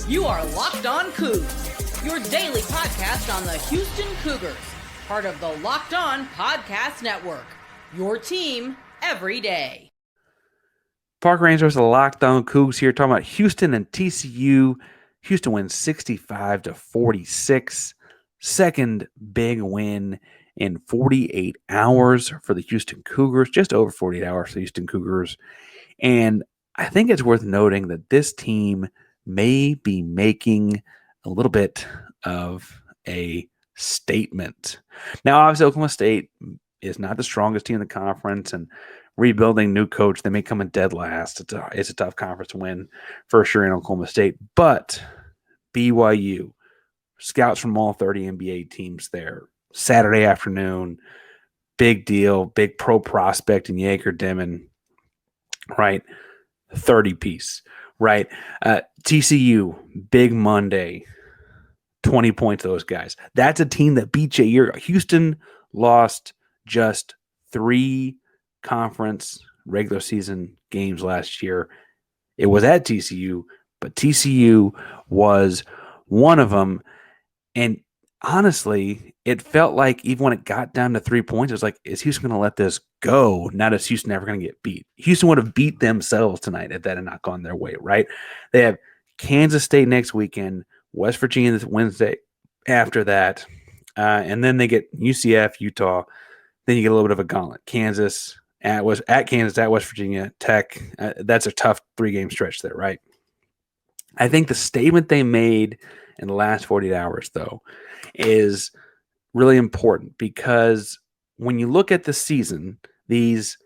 You are Locked On Cougs, your daily podcast on the Houston Cougars, part of the Locked On Podcast Network, your team every day. Park Rangers, the Locked On Cougs here, talking about Houston and TCU. Houston wins 65-46. Second big win in 48 hours for the Houston Cougars, just over 48 hours for the Houston Cougars. And I think it's worth noting that this team may be making a little bit of a statement. Now, obviously, Oklahoma State is not the strongest team in the conference, and rebuilding new coach, they may come in dead last. It's a tough conference to win for sure in Oklahoma State. But BYU, scouts from all 30 NBA teams there, Saturday afternoon, big deal, big pro prospect in Jaeger, Damon, right? 30-piece, right? TCU, big Monday, 20 points to those guys. That's a team that beat Jaeger. Houston lost just 3 conference regular season games last year. It was at TCU, but TCU was one of them. And honestly, it felt like even when it got down to 3 points, it was like, is Houston going to let this go? Not is Houston ever going to get beat. Houston would have beat themselves tonight if that had not gone their way, right? They have Kansas State next weekend, West Virginia this Wednesday after that, and then they get UCF, Utah. Then you get a little bit of a gauntlet. Kansas, at Kansas, at West Virginia, Tech. That's a tough 3-game stretch there, right? I think the statement they made in the last 48 hours, though, is really important because when you look at the season, these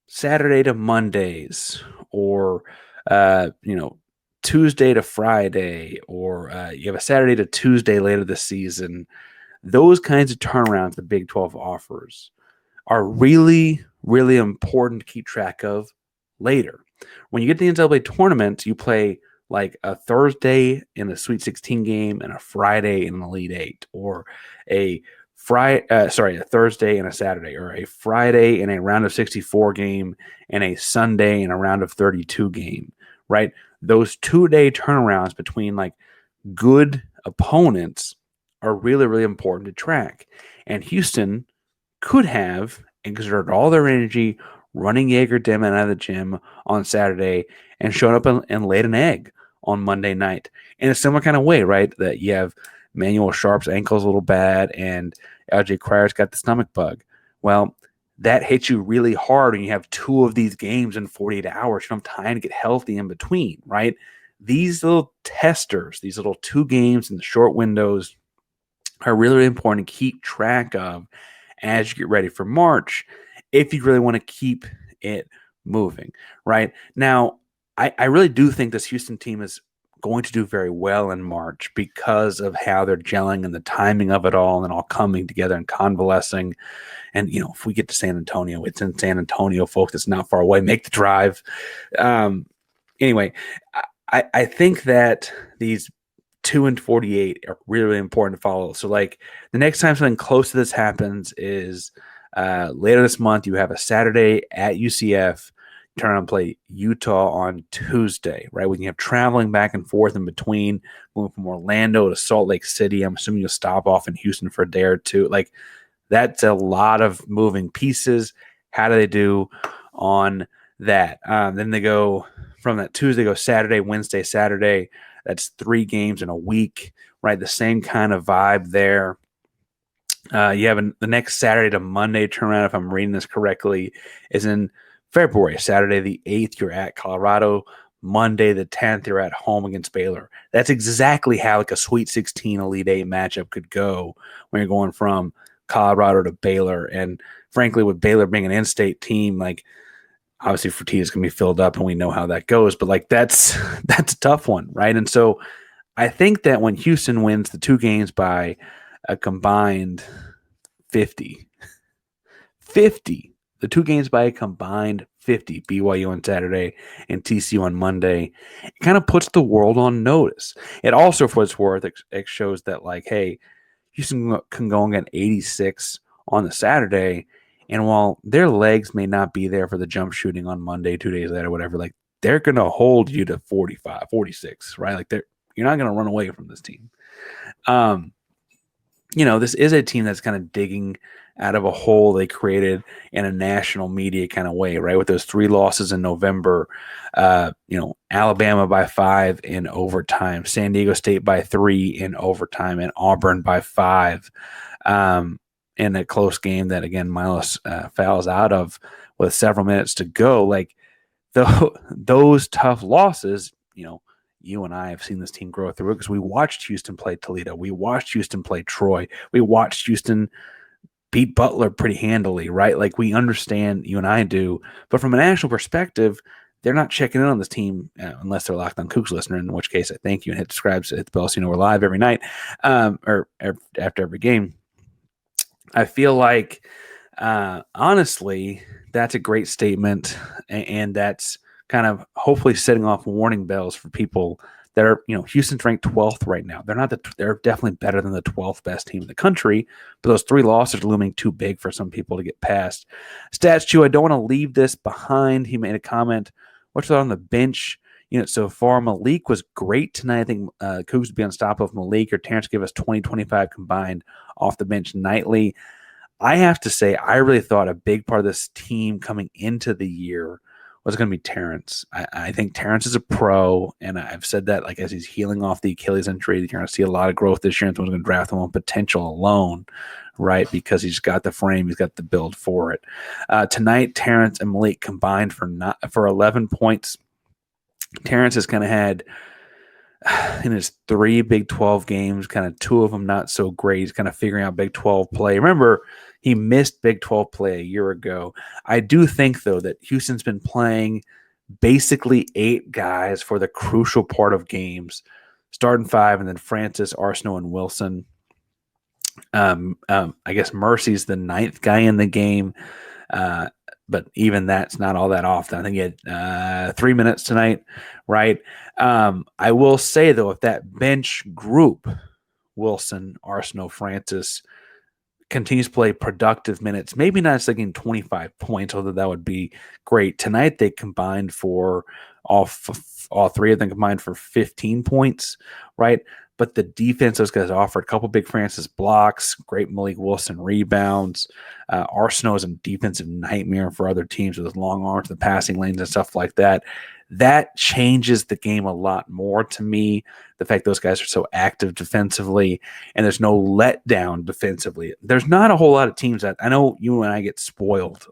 Saturday to Mondays or, Tuesday to Friday, or you have a Saturday to Tuesday later this season, those kinds of turnarounds the Big 12 offers are really, really important to keep track of later. When you get to the NCAA tournament, you play like a Thursday in a Sweet 16 game and a Friday in an Elite 8, or a Thursday and a Saturday, or a Friday in a round of 64 game and a Sunday in a round of 32 game, right? Those 2-day turnarounds between like good opponents are really, really important to track. And Houston could have exerted all their energy running Jaeger Damon out of the gym on Saturday and showed up and laid an egg on Monday night in a similar kind of way, right? That you have Emanuel Sharp's ankle's a little bad and LJ Cryer's got the stomach bug. Well, that hits you really hard when you have 2 of these games in 48 hours. You don't have time to get healthy in between, right? These little testers, these little 2 games in the short windows are really, really important to keep track of as you get ready for March if you really want to keep it moving, right? Now, I really do think this Houston team is going to do very well in March because of how they're gelling and the timing of it all and all coming together and convalescing. And, if we get to San Antonio, it's in San Antonio, folks. It's not far away. Make the drive. Anyway, I think that these 2 and 48 are really, really important to follow. So, like, the next time something close to this happens is later this month. You have a Saturday at UCF. Turn around and play Utah on Tuesday, right? When you have traveling back and forth in between, moving from Orlando to Salt Lake City. I'm assuming you'll stop off in Houston for a day or two. Like, that's a lot of moving pieces. How do they do on that? Then they go from that Tuesday, go Saturday, Wednesday, Saturday. That's 3 games in a week, right? The same kind of vibe there. You have the next Saturday to Monday turnaround, if I'm reading this correctly, is in February. Saturday the 8th, you're at Colorado. Monday the 10th, you're at home against Baylor. That's exactly how like a Sweet 16 Elite 8 matchup could go when you're going from Colorado to Baylor. And frankly, with Baylor being an in-state team, like, obviously Fertitta's going to be filled up and we know how that goes, but like that's a tough one, right? And so I think that when Houston wins the 2 games by a combined 50, the 2 games by a combined 50, BYU on Saturday and TCU on Monday, it kind of puts the world on notice. It also, for what it's worth, it shows that, like, hey, Houston can go and get 86 on the Saturday, and while their legs may not be there for the jump shooting on Monday, 2 days later, whatever, like, they're going to hold you to 45, 46, right? Like, You're not going to run away from this team. This is a team that's kind of digging out of a hole they created in a national media kind of way, right? With those 3 losses in November, Alabama by 5 in overtime, San Diego State by 3 in overtime, and Auburn by 5 in a close game that, again, Milos fouls out of with several minutes to go. Like, those tough losses, you and I have seen this team grow through it because we watched Houston play Toledo. We watched Houston play Troy. We watched Houston beat Butler pretty handily, right? Like, we understand, you and I do. But from a national perspective, they're not checking in on this team unless they're Locked On Coogs listener, in which case I thank you and hit subscribe, hit the bell so you know we're live every night or after every game. I feel like, honestly, that's a great statement, and that's kind of hopefully setting off warning bells for people that are, Houston's ranked 12th right now. They're definitely better than the 12th best team in the country, but those 3 losses are looming too big for some people to get past. Stats Chew, I don't want to leave this behind. He made a comment. What's on the bench so far? Malik was great tonight. I think Coogs would be unstoppable if Malik or Terrence give us 20-25 combined off the bench nightly. I have to say, I really thought a big part of this team coming into the year was going to be Terrence. I think Terrence is a pro, and I've said that, like, as he's healing off the Achilles injury, you're going to see a lot of growth this year, and someone's going to draft him on potential alone, right? Because he's got the frame, he's got the build for it. Tonight, Terrence and Malik combined for 11 points. Terrence has kind of had, in his 3 Big 12 games, kind of 2 of them not so great. He's kind of figuring out Big 12 play. Remember, he missed Big 12 play a year ago. I do think, though, that Houston's been playing basically 8 guys for the crucial part of games, starting 5, and then Francis, Arsenault, and Wilson. I guess Mercy's the 9th guy in the game, but even that's not all that often. I think he had 3 minutes tonight, right? I will say, though, if that bench group, Wilson, Arsenault, Francis, continues to play productive minutes, maybe not just getting 25 points, although that would be great. Tonight they combined for all 3 of them combined for 15 points, right? But the defense those guys offered, a couple big Francis blocks, great Malik Wilson rebounds. Arsenault is a defensive nightmare for other teams with his long arms, the passing lanes and stuff like that. That changes the game a lot more to me. The fact those guys are so active defensively and there's no letdown defensively. There's not a whole lot of teams that I know you and I get spoiled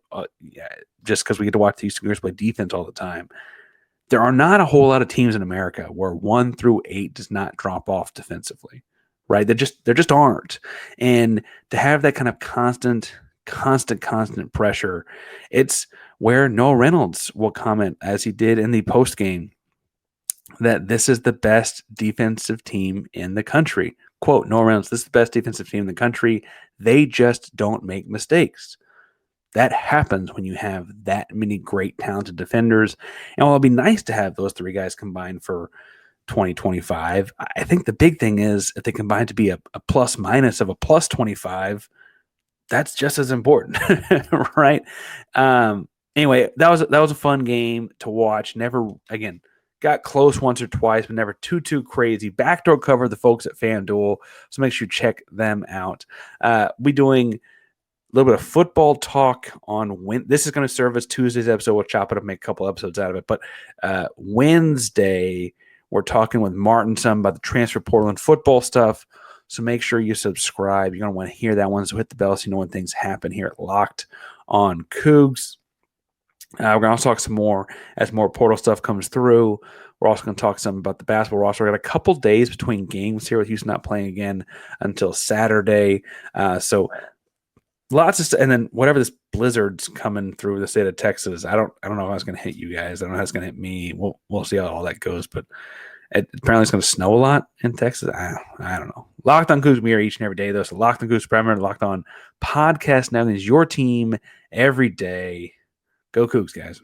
just because we get to watch the Houston Cougars play defense all the time. There are not a whole lot of teams in America where 1 through 8 does not drop off defensively, right? There just aren't. And to have that kind of constant pressure, it's where Noah Reynolds will comment, as he did in the post game, that this is the best defensive team in the country. Quote, Noah Reynolds, this is the best defensive team in the country. They just don't make mistakes. That happens when you have that many great, talented defenders. And while it'd be nice to have those 3 guys combined for 20-25, I think the big thing is if they combine to be a plus minus of a plus 25, that's just as important, right? Anyway, that was a fun game to watch. Never, again, got close once or twice, but never too crazy. Backdoor cover the folks at FanDuel, so make sure you check them out. We doing a little bit of football talk on when this is going to serve as Tuesday's episode. We'll chop it up, make a couple episodes out of it. But Wednesday, we're talking with Martin some about the transfer portal and football stuff. So make sure you subscribe. You're going to want to hear that one. So hit the bell so you know when things happen here at Locked On Cougs. We're going to also talk some more as more portal stuff comes through. We're also going to talk some about the basketball roster. We got a couple days between games here with Houston not playing again until Saturday. So lots of stuff, and then whatever this blizzard's coming through the state of Texas, I don't know how it's going to hit you guys. I don't know how it's going to hit me. We'll see how all that goes, but apparently it's going to snow a lot in Texas. I don't know. Locked On Coogs, we are each and every day, though. So Locked On Coogs, primarily Locked On Podcast now is your team every day. Go Coogs, guys.